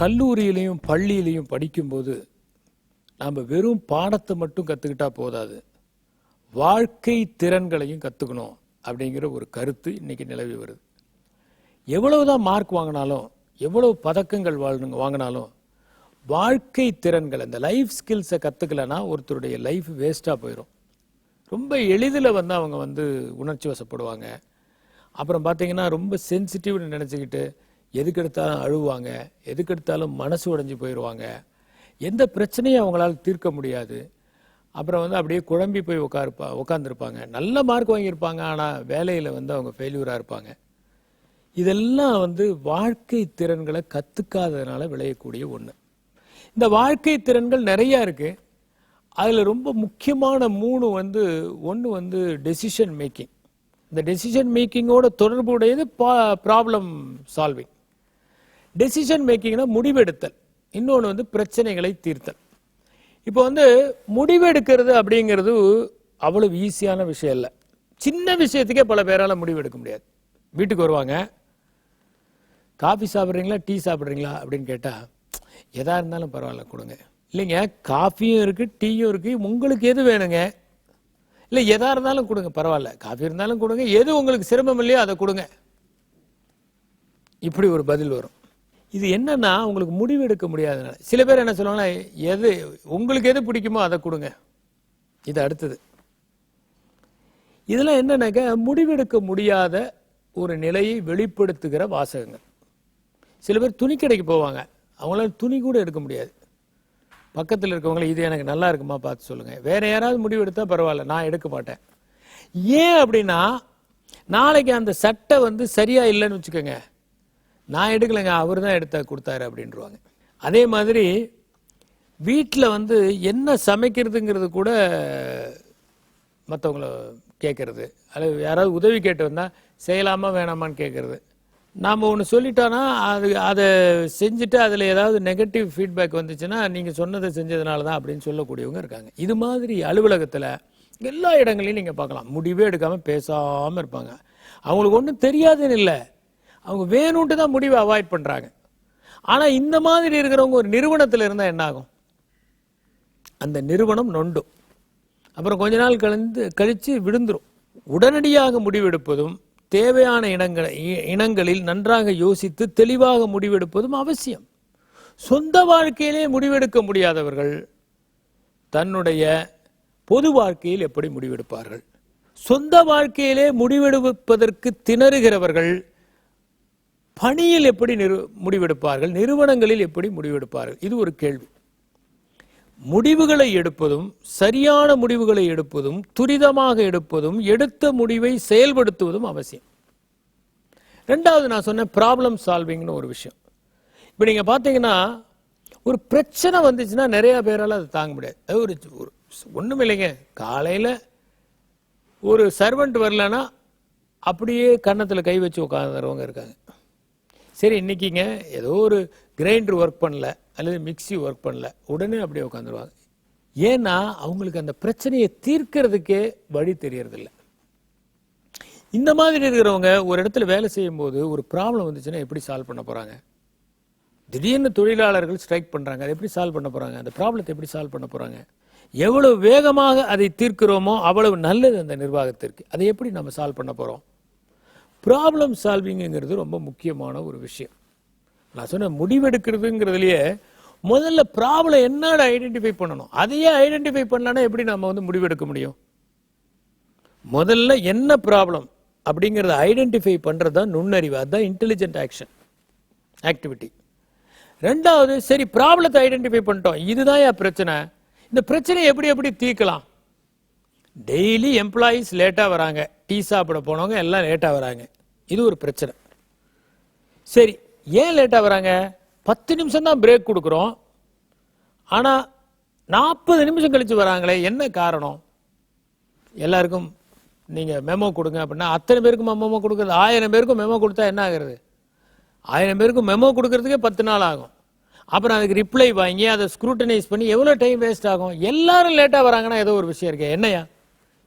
கல்லூரியிலையும் பள்ளியிலையும் படிக்கும்போது நாம் வெறும் பாடத்தை மட்டும் கற்றுக்கிட்டா போதாது, வாழ்க்கை திறன்களையும் கற்றுக்கணும் அப்படிங்கிற ஒரு கருத்து இன்னைக்கு நிலவி வருது. எவ்வளவுதான் மார்க் வாங்கினாலும், எவ்வளவு பதக்கங்கள் வாங்கினாலும், வாழ்க்கை திறன்கள், அந்த லைஃப் ஸ்கில்ஸை கற்றுக்கலன்னா ஒருத்தருடைய லைஃப் வேஸ்ட்டாக போயிடும். ரொம்ப எளிதில் அவங்க உணர்ச்சி வசப்படுவாங்க. அப்புறம் பார்த்தீங்கன்னா ரொம்ப சென்சிட்டிவ்னு நினச்சிக்கிட்டு எதுக்கெடுத்தாலும் அழுவாங்க, எதுக்கெடுத்தாலும் மனசு உடைஞ்சு போயிடுவாங்க. எந்த பிரச்சனையும் அவங்களால தீர்க்க முடியாது. அப்புறம் அப்படியே குழம்பி போய் உட்காந்துருப்பாங்க. நல்ல மார்க் வாங்கியிருப்பாங்க, ஆனால் வேலையில் அவங்க ஃபெயில்யூராக இருப்பாங்க. இதெல்லாம் வாழ்க்கை திறன்களை கற்றுக்காததுனால விளையக்கூடிய ஒன்று. இந்த வாழ்க்கை திறன்கள் நிறையா இருக்குது. அதில் ரொம்ப முக்கியமான ஒன்று டெசிஷன் மேக்கிங். இந்த டெசிஷன் மேக்கிங்கோட தொடர்புடையது ப்ராப்ளம் சால்விங். டெசிஷன் மேக்கிங்னா முடிவெடுத்தல், இன்னொன்று பிரச்சனைகளை தீர்த்தல். இப்போ முடிவெடுக்கிறது அப்படிங்கிறது அவ்வளவு ஈஸியான விஷயம் இல்லை. சின்ன விஷயத்துக்கே பல பேரால் முடிவெடுக்க முடியாது. வீட்டுக்கு வருவாங்க, காஃபி சாப்பிட்றீங்களா டீ சாப்பிட்றீங்களா அப்படின்னு கேட்டால், எதா இருந்தாலும் பரவாயில்ல கொடுங்க. இல்லைங்க, காஃபியும் இருக்குது டீயும் இருக்குது, உங்களுக்கு எது வேணுங்க? இல்லை எதா இருந்தாலும் கொடுங்க, பரவாயில்ல, காஃபி இருந்தாலும் கொடுங்க, எது உங்களுக்கு சிரமம் இல்லையோ அதை கொடுங்க. இப்படி ஒரு பதில் வரும். இது என்னன்னா உங்களுக்கு முடிவெடுக்க முடியாதனால. சில பேர் என்ன சொல்லுவாங்கன்னா, எது உங்களுக்கு எது பிடிக்குமோ அதை கொடுங்க. இது அடுத்தது. இதெல்லாம் என்னன்னாக்க முடிவெடுக்க முடியாத ஒரு நிலையை வெளிப்படுத்துகிற வாசகங்கள். சில பேர் துணி கடைக்கு போவாங்க, அவங்களால துணி கூட எடுக்க முடியாது. பக்கத்தில் இருக்கவங்கள இது எனக்கு நல்லா இருக்குமா பார்த்து சொல்லுங்க. வேற யாராவது முடிவெடுத்தா பரவாயில்ல, நான் எடுக்க மாட்டேன். ஏன் அப்படின்னா, நாளைக்கு அந்த சட்டை சரியா இல்லைன்னு வச்சுக்கோங்க, நான் எடுக்கலைங்க, அவர் தான் எடுத்த கொடுத்தாரு அப்படின்றாங்க. அதே மாதிரி வீட்டில் என்ன சமைக்கிறதுங்கிறது கூட மற்றவங்கள கேட்கறது, அல்லது யாராவது உதவி கேட்டு வந்தால் செய்யலாமா வேணாமான்னு கேட்கறது. நாம் ஒன்று சொல்லிட்டோன்னா அதை செஞ்சுட்டு அதில் ஏதாவது நெகட்டிவ் ஃபீட்பேக் வந்துச்சுன்னா, நீங்கள் சொன்னதை செஞ்சதுனால தான் அப்படின்னு சொல்லக்கூடியவங்க இருக்காங்க. இது மாதிரி அலுவலகத்தில் எல்லா இடங்களையும் நீங்கள் பார்க்கலாம். முடிவே எடுக்காமல் பேசாமல் இருப்பாங்க. அவங்களுக்கு ஒன்றும் தெரியாதுன்னு இல்லை, அவங்க வேணும்ட்டு தான் முடிவை அவாய்ட் பண்ணுறாங்க. ஆனால் இந்த மாதிரி இருக்கிறவங்க ஒரு நிறுவனத்தில் இருந்தால் என்ன ஆகும்? அந்த நிறுவனம் நொண்டும். அப்புறம் கொஞ்ச நாள் கழித்து விழுந்துடும். உடனடியாக முடிவெடுப்பதும், தேவையான இனங்களில் நன்றாக யோசித்து தெளிவாக முடிவெடுப்பதும் அவசியம். சொந்த வாழ்க்கையிலே முடிவெடுக்க முடியாதவர்கள் தன்னுடைய பொது வாழ்க்கையில் எப்படி முடிவெடுப்பார்கள்? சொந்த வாழ்க்கையிலே முடிவெடுப்பதற்கு திணறுகிறவர்கள் பணியில் எப்படி முடிவெடுப்பார்கள்? நிறுவனங்களில் எப்படி முடிவெடுப்பார்கள்? இது ஒரு கேள்வி. முடிவுகளை எடுப்பதும், சரியான முடிவுகளை எடுப்பதும், துரிதமாக எடுப்பதும், எடுத்த முடிவை செயல்படுத்துவதும் அவசியம். ரெண்டாவது நான் சொன்ன ப்ராப்ளம் சால்விங்னு ஒரு விஷயம். இப்போ நீங்கள் பார்த்தீங்கன்னா, ஒரு பிரச்சனை வந்துச்சுன்னா நிறைய பேரால் அதை தாங்க முடியாது. அது ஒரு ஒன்றும் இல்லைங்க, காலையில் ஒரு சர்வெண்ட் வரலன்னா அப்படியே கன்னத்தில் கை வச்சு உட்காந்துறவங்க இருக்காங்க. சரி, இன்னைக்குங்க ஏதோ ஒரு கிரைண்டர் ஒர்க் பண்ணல அல்லது மிக்சி ஒர்க் பண்ணல, உடனே அப்படியே உட்காந்துருவாங்க. ஏன்னா அவங்களுக்கு அந்த பிரச்சனையை தீர்க்கிறதுக்கே வழி தெரியறதில்லை. இந்த மாதிரி இருக்கிறவங்க ஒரு இடத்துல வேலை செய்யும் போது ஒரு ப்ராப்ளம் வந்துச்சுன்னா எப்படி சால்வ் பண்ண போறாங்க? திடீர்னு தொழிலாளர்கள் ஸ்ட்ரைக் பண்றாங்க, அதை எப்படி சால்வ் பண்ண போறாங்க? அந்த ப்ராப்ளத்தை எப்படி சால்வ் பண்ண போறாங்க? எவ்வளவு வேகமாக அதை தீர்க்கிறோமோ அவ்வளவு நல்லது அந்த நிர்வாகத்திற்கு. அதை எப்படி நம்ம சால்வ் பண்ண போறோம்? ப்ராப்ளம் சால்விங்கிறது ரொம்ப முக்கியமான ஒரு விஷயம். நான் சொன்ன முடிவெடுக்கிறதுங்கிறதுலையே முதல்ல ப்ராப்ளம் என்னன்னு ஐடென்டிஃபை பண்ணணும். அதையே ஐடென்டிஃபை பண்ணலன்னா எப்படி நம்ம முடிவெடுக்க முடியும்? முதல்ல என்ன ப்ராப்ளம் அப்படிங்கிறத ஐடென்டிஃபை பண்றது தான் நுண்ணறிவு, அதுதான் இன்டெலிஜென்ட் ஆக்டிவிட்டி. ரெண்டாவது, சரி ப்ராப்ளத்தை ஐடென்டிஃபை பண்ணிட்டோம், இதுதான் என் பிரச்சனை, இந்த பிரச்சனையை எப்படி தீர்க்கலாம்? டெய்லி எம்ப்ளாயீஸ் லேட்டாக வராங்க, டீ சாப்பிட போனவங்க எல்லாம் லேட்டாக வராங்க, இது ஒரு பிரச்சனை. சரி, ஏன் லேட்டாக வராங்க? 10 நிமிஷம் தான் பிரேக் கொடுக்குறோம், ஆனால் 40 நிமிஷம் கழிச்சு வராங்களே, என்ன காரணம்? எல்லாருக்கும் நீங்கள் மெமோ கொடுங்க அப்படின்னா அத்தனை பேருக்கும் மெமோ கொடுக்குறது, 1000 பேருக்கும் மெமோ கொடுத்தா என்ன ஆகுறது? 1000 பேருக்கும் மெமோ கொடுக்கறதுக்கே 10 நாள் ஆகும். அப்புறம் அதுக்கு ரிப்ளை வாங்கி அதை ஸ்க்ரூட்டனைஸ் பண்ணி எவ்வளோ டைம் வேஸ்ட் ஆகும்? எல்லாரும் லேட்டாக வராங்கன்னா ஏதோ ஒரு விஷயம் இருக்கு. என்னையா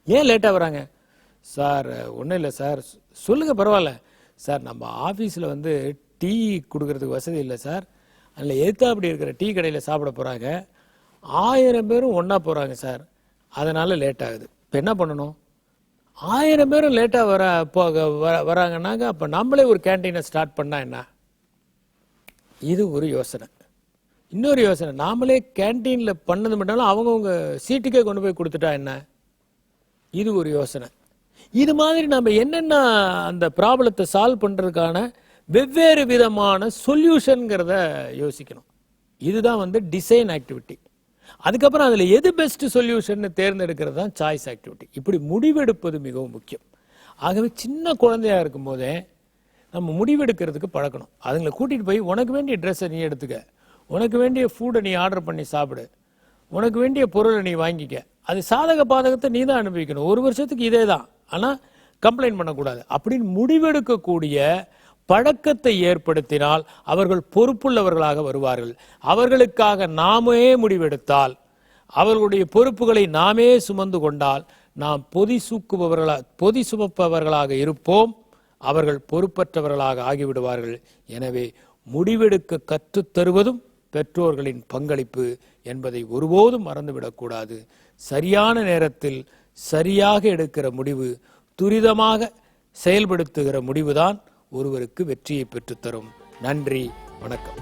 ஏன் லேட்டாக வராங்க? சார் ஒன்றும் இல்லை சார். சொல்லுங்கள், பரவாயில்ல சார், நம்ம ஆஃபீஸில் டீ கொடுக்கறதுக்கு வசதி இல்லை சார், அதில் எதிர்த்தாப்படி இருக்கிற டீ கடையில் சாப்பிட போகிறாங்க, 1000 பேரும் ஒன்றா போகிறாங்க சார், அதனால் லேட் ஆகுது. இப்போ என்ன பண்ணணும்? 1000 பேரும் லேட்டாக வராங்கன்னாங்க, அப்போ நம்மளே ஒரு கேன்டீனை ஸ்டார்ட் பண்ணால் என்ன? இது ஒரு யோசனை. இன்னொரு யோசனை, நாமளே கேன்டீனில் பண்ணது மட்டும் அவங்கவுங்க சீட்டுக்கே கொண்டு போய் கொடுத்துட்டா என்ன? இது ஒரு யோசனை. இது மாதிரி நம்ம என்னென்ன அந்த ப்ராப்ளத்தை சால்வ் பண்ணுறதுக்கான வெவ்வேறு விதமான சொல்யூஷனுங்கிறத யோசிக்கணும். இதுதான் டிசைன் ஆக்டிவிட்டி. அதுக்கப்புறம் அதில் எது பெஸ்ட் சொல்யூஷன் தேர்ந்தெடுக்கிறது தான் சாய்ஸ் ஆக்டிவிட்டி. இப்படி முடிவெடுப்பது மிகவும் முக்கியம். ஆகவே சின்ன குழந்தையா இருக்கும் போதே நம்ம முடிவெடுக்கிறதுக்கு பழக்கணும். அதுங்களை கூட்டிகிட்டு போய் உனக்கு வேண்டிய ட்ரெஸ்ஸை நீ எடுத்துக்க, உனக்கு வேண்டிய ஃபுட்டை நீ ஆர்டர் பண்ணி சாப்பிடு, உனக்கு வேண்டிய பொருளை நீ வாங்கிக்க. அது சாதக பாதகத்தை நீ தான் அனுபவிக்கணும். 1 வருஷத்துக்கு இதே தான், ஆனால் கம்ப்ளைண்ட் பண்ணக்கூடாது அப்படின்னு முடிவெடுக்கக்கூடிய பழக்கத்தை ஏற்படுத்தினால் அவர்கள் பொறுப்புள்ளவர்களாக வருவார்கள். அவர்களுக்காக நாமே முடிவெடுத்தால், அவர்களுடைய பொறுப்புகளை நாமே சுமந்து கொண்டால் நாம் பொதி சுமப்பவர்களாக இருப்போம். அவர்கள் பொறுப்பற்றவர்களாக ஆகிவிடுவார்கள். எனவே முடிவெடுக்க கற்றுத்தருவதும் பெற்றோர்களின் பங்களிப்பு என்பதை ஒருபோதும் மறந்துவிடக்கூடாது. சரியான நேரத்தில் சரியாக எடுக்கிற முடிவு, துரிதமாக செயல்படுத்துகிற முடிவுதான் ஒருவருக்கு வெற்றியை பெற்றுத்தரும். நன்றி, வணக்கம்.